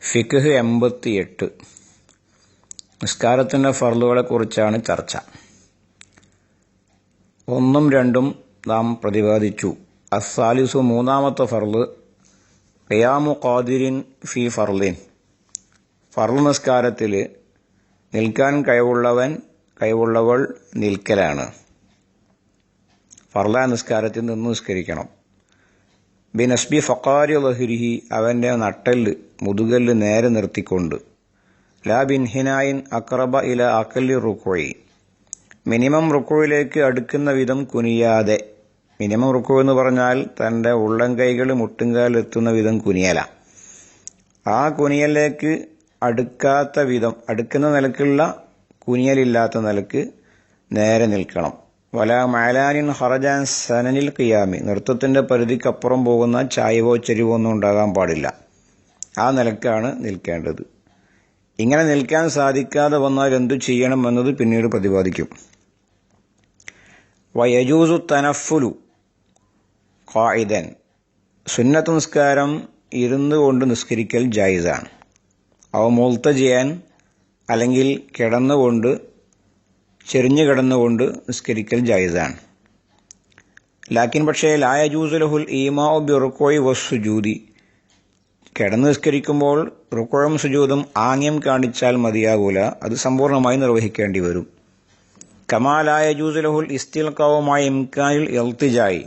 ഫിഖ് 88 നിസ്കാരത്തിൻ്റെ ഫർളുകളെക്കുറിച്ചാണ് ചർച്ച. 1 ഉം 2 നാം പ്രതിപാദിച്ചു. അസ്സാലിസു മൂന്നാമത്തെ ഫർള് ഖിയാമു ഖാദിരിൻ ഫി ഫർളിൻ. ഫർള് നിസ്കാരത്തിൽ നിൽക്കാൻ കഴിവുള്ളവൾ നിൽക്കലാണ്. ഫർള നിസ്കാരത്തിൽ നിന്ന് നിസ്കരിക്കണം. ബിനസ്ബി ഫഖാരി ലഹിരിഹി, അവൻ്റെ നട്ടെല്ല് മുതുകല്ല് നേരെ നിർത്തിക്കൊണ്ട്. ലാ ബിൻഹിനായിൻ അക്രബ ഇല അക്കല്ലി റുക്കുഇ, മിനിമം റുക്കുയിലേക്ക് അടുക്കുന്ന വിധം കുനിയാതെ. മിനിമം റുക്കു എന്ന് പറഞ്ഞാൽ തൻ്റെ ഉള്ളംകൈകൾ മുട്ടുംകാലെത്തുന്ന വിധം കുനിയല. ആ കുനിയലിലേക്ക് അടുക്കാത്ത വിധം, അടുക്കുന്ന നിലക്കുള്ള കുനിയലില്ലാത്ത നിലക്ക് നേരെ നിൽക്കണം. വല മലാനിൻ ഹറജാൻ സനനിൽ ഖിയാമി, നൃത്തത്തിൻ്റെ പരിധിക്കപ്പുറം പോകുന്ന ചായവോ ചെരിവോ ഒന്നും ഉണ്ടാകാൻ പാടില്ല. ആ നിലക്കാണ് നിൽക്കേണ്ടത്. ഇങ്ങനെ നിൽക്കാൻ സാധിക്കാതെ വന്നാൽ എന്തു ചെയ്യണം എന്നത് പിന്നീട് പ്രതിപാദിക്കും. വയജൂസു തനഫുലു ഖായിദൻ, സുന്നത്ത് നിസ്കാരം ഇരുന്നു കൊണ്ട് നിസ്കരിക്കൽ ജായിസാണ്. അവ മുൽത്തജിയാൻ, അല്ലെങ്കിൽ കിടന്നുകൊണ്ട് ചെരിഞ്ഞു കിടന്നുകൊണ്ട് നിസ്കരിക്കൽ ജായിസാണ്. ലാക്കിൻ പക്ഷേ ലായജൂസു ലഹുൽ ഈമാഉ ബി റുക്ഉഇ വസ്സുജൂദി, കിടന്ന് നിസ്കരിക്കുമ്പോൾ റുക്ഉഉം സുജൂദും ആംഗ്യം കാണിച്ചാൽ മതിയാകൂല, അത് സമ്പൂർണ്ണമായി നിർവഹിക്കേണ്ടി വരും. കമാ ലായജൂസു ലഹുൽ ഇസ്തിൽഖാഉ മഅ ഇംകാനിൽ ഇൽതിജാഇ,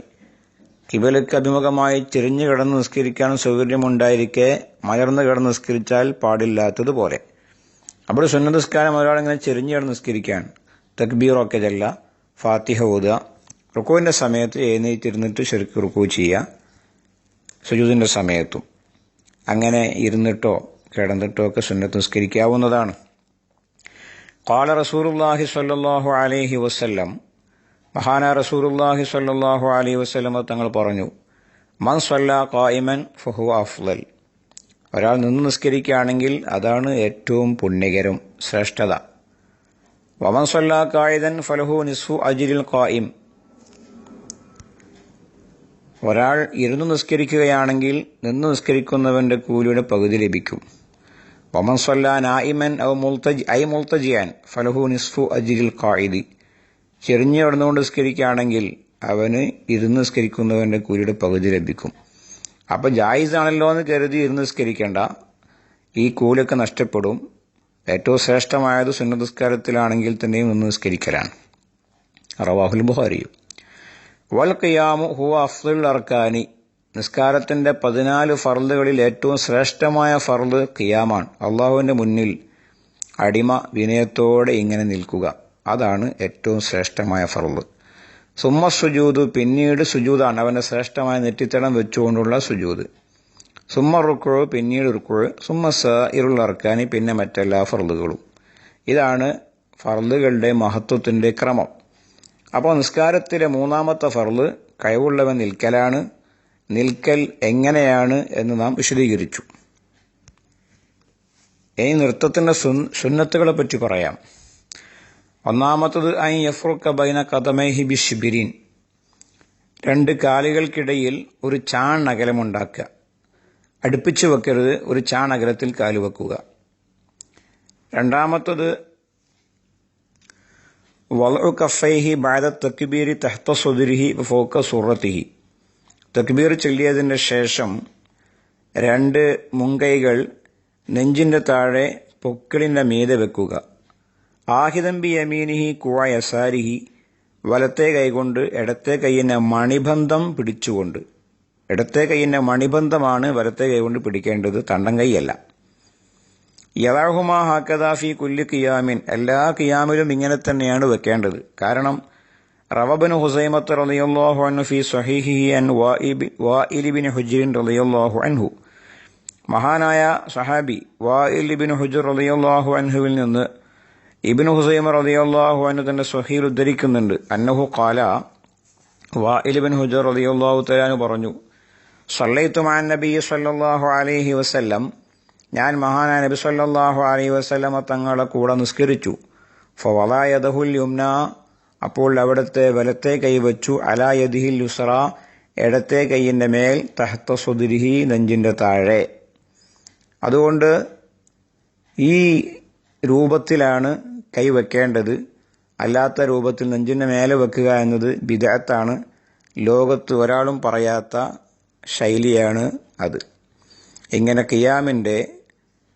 ഖിബലക്ക് അഭിമുഖമായി ചെരിഞ്ഞു കിടന്ന് നിസ്കരിക്കാൻ സൗകര്യമുണ്ടായിരിക്കെ മലർന്നു കിടന്ന് നിസ്കരിച്ചാൽ പാടില്ലാത്തതുപോലെ. അപ്പോൾ സുന്നത്ത് നിസ്കാരം ഒരാളിങ്ങനെ ചെരിഞ്ഞു കിടന്ന് നിസ്കരിക്കാൻ തക്ബീറൊക്കെ ചെല്ല, ഫാത്തിഹ ഓതുക, റുക്കൂവിൻ്റെ സമയത്ത് എഴുന്നേറ്റിരുന്നിട്ട് ശരിക്ക് റുക്കൂ ചെയ്യുക, സുജൂദിൻ്റെ സമയത്തും അങ്ങനെ ഇരുന്നിട്ടോ കിടന്നിട്ടോ ഒക്കെ സുന്നത്ത് നിസ്കരിക്കാവുന്നതാണ്. ഖാല റസൂലുള്ളാഹി സ്വല്ലല്ലാഹു അലൈഹി വസല്ലം, മഹാനായ റസൂലുള്ളാഹി സ്വല്ലല്ലാഹു അലൈഹി വസല്ലം തങ്ങൾ പറഞ്ഞു, മൻ സ്വല്ലാ ഖായിമൻ ഫഹുവ അഫ്ളൽ, ഒരാൾ നിന്ന് നിസ്കരിക്കുകയാണെങ്കിൽ അതാണ് ഏറ്റവും പുണ്യകരം, ശ്രേഷ്ഠത. വമൻ സ്വല്ലാ ഖായിദൻ ഫലഹു നിസ്ഫു അജ്രിൽ ഖായിം, ഒരാൾ ഇരുന്ന് നിസ്കരിക്കുകയാണെങ്കിൽ നിന്ന് നിസ്കരിക്കുന്നവന്റെ കൂലിയുടെ പകുതി ലഭിക്കും. വമൻ സ്വല്ലാ നായിമൻ ഔ മുൽത്തജിയാൻ ഫലഹു നിസ്ഫു അജ്രിൽ ഖായിദി, ചെറിഞ്ഞു കിടന്നുകൊണ്ട് നിസ്കരിക്കുകയാണെങ്കിൽ അവന് ഇരുന്ന് നിസ്കരിക്കുന്നവന്റെ കൂലിയുടെ പകുതി ലഭിക്കും. അപ്പോൾ ജായിസാണല്ലോ എന്ന് കരുതി ഇരുന്ന് നിസ്കരിക്കേണ്ട, ഈ കൂലൊക്കെ നഷ്ടപ്പെടും. ഏറ്റവും ശ്രേഷ്ഠമായത് സുന്നത്ത് നിസ്കാരത്തിലാണെങ്കിൽ തന്നെയും നിന്ന് നിസ്കരിക്കലാണ്. റവാഹുൽ ബുഖാരി. വൽ ഖിയാമു ഹുവ അഫ്ളൽ അർക്കാനി, നിസ്കാരത്തിൻ്റെ 14 ഫർളുകളിൽ ഏറ്റവും ശ്രേഷ്ഠമായ ഫർള് ഖിയാമാണ്. അള്ളാഹുവിൻ്റെ മുന്നിൽ അടിമ വിനയത്തോടെ ഇങ്ങനെ നിൽക്കുക, അതാണ് ഏറ്റവും ശ്രേഷ്ഠമായ ഫർള്. സുമ്മ സുജൂദ്, പിന്നീട് സുജൂദാണ്, അവൻ്റെ ശ്രേഷ്ഠമായ നെറ്റിത്തടം വെച്ചുകൊണ്ടുള്ള സുജൂദ്. സുമ്മ റുക്ഉ, പിന്നീട് റുക്ഉ. സുമ്മ സായിറുൽ അർക്കാനി, പിന്നെ മറ്റെല്ലാ ഫർളുകളും. ഇതാണ് ഫർളുകളുടെ മഹത്വത്തിൻ്റെ ക്രമം. അപ്പോൾ നിസ്കാരത്തിലെ മൂന്നാമത്തെ ഫർള് കഴിവുള്ളവൻ നിൽക്കലാണ്. നിൽക്കൽ എങ്ങനെയാണ് എന്ന് നാം വിശദീകരിച്ചു. ഇനി നൃത്തത്തിൻ്റെ സുന്നത്തുകളെ പറ്റി പറയാം. ഒന്നാമത്തത് ഐ യഫ്റുക ബൈന ഖദമൈഹി ബിശ്ബിരിൻ, 2 കാലുകൾക്കിടയിൽ ഒരു ചാൺ അകലമുണ്ടാക്കുക. അടുപ്പിച്ച് വെക്കരുത്, ഒരു ചാൺ അകലത്തിൽ കാല് വെക്കുക. രണ്ടാമത്തത് വളഉ കഫൈഹി ബഅദ തക്ബീരി തഹ്ത സുദ്രിഹി ഫൗക സുറത്തിഹി, തക്ബീർ ചൊല്ലിയതിൻ്റെ ശേഷം 2 മുൻകൈകൾ നെഞ്ചിൻ്റെ താഴെ പൊക്കിളിൻ്റെ മീതെ വെക്കുക. ആഹിദൻ ബി യമീനിഹി കുഅ യസാരിഹി, വലത്തെ കൈകൊണ്ട് ഇടത്തെ കൈയിൻ്റെ മണിബന്ധം പിടിച്ചുകൊണ്ട്. ഇടത്തെ കൈയിൻ്റെ മണിബന്ധമാണ് വലത്തെ കൈകൊണ്ട് പിടിക്കേണ്ടത്, തണ്ടം കൈയല്ല. യദഅഹുമാ ഹകദാ ഫീ കുല്ലി ഖിയാമിൻ, എല്ലാ ഖിയാമിലും ഇങ്ങനെ തന്നെയാണ് വെക്കേണ്ടത്. കാരണം റവബിൻ ഹുസൈമത്ത് റളിയല്ലാഹു അൻഹു ഫീ സ്വഹീഹിഹി അൻ വാഇൽ ഇബ്നു ഹുജ്ർ റളിയല്ലാഹു അൻഹു, മഹാനായ സഹാബി വാഇൽ ഇബ്നു ഹുജ്ർ റളിയല്ലാഹു അൻഹുവിൽ നിന്ന് ഇബ്നു ഹുസൈമ റളിയല്ലാഹു അൻഹു തന്റെ സ്വഹീൽ ഉദ്ധരിക്കുന്നുണ്ട്. അന്നഹു ഖാല, വാഇൽ ഇബ്നു ഹുജ്ർ റളിയല്ലാഹു തആല പറഞ്ഞു, സ്വല്ലൈതു മഅൻ നബി സ്വല്ലല്ലാഹു അലൈഹി വസല്ലം, ഞാൻ മഹാനായ നബി സ്വല്ലല്ലാഹു അലൈഹി വസല്ലം തങ്ങളെ കൂടെ നിസ്കരിച്ചു. ഫവളഅ യദഹുൽ യുംന, അപ്പോൾ അവിടുത്തെ വലത്തെ കൈ വെച്ചു, അലാ യദിഹിൽ യുസ്റ, ഇടത്തെ കൈയിൻ്റെ മേൽ, തഹ്ത സുദ്രിഹി, നെഞ്ചിൻ്റെ താഴെ. അതുകൊണ്ട് ഈ രൂപത്തിലാണ് കൈവെക്കേണ്ടത്. അല്ലാത്ത രൂപത്തിൽ നെഞ്ചിൻ്റെ മേലെ വെക്കുക എന്നത് ബിദ്അത്താണ്. ലോകത്ത് ഒരാളും പറയാത്ത ശൈലിയാണ് അത്. ഇങ്ങനെ ഖിയാമിൻ്റെ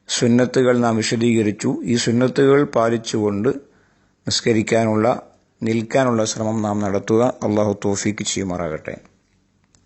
സുന്നത്തുകൾ നാം വിശദീകരിച്ചു. ഈ സുന്നത്തുകൾ പാലിച്ചുകൊണ്ട് നിൽക്കാനുള്ള ശ്രമം നാം നടത്തുക. അല്ലാഹു തൗഫീഖ് ചെയ്യുമാറാകട്ടെ.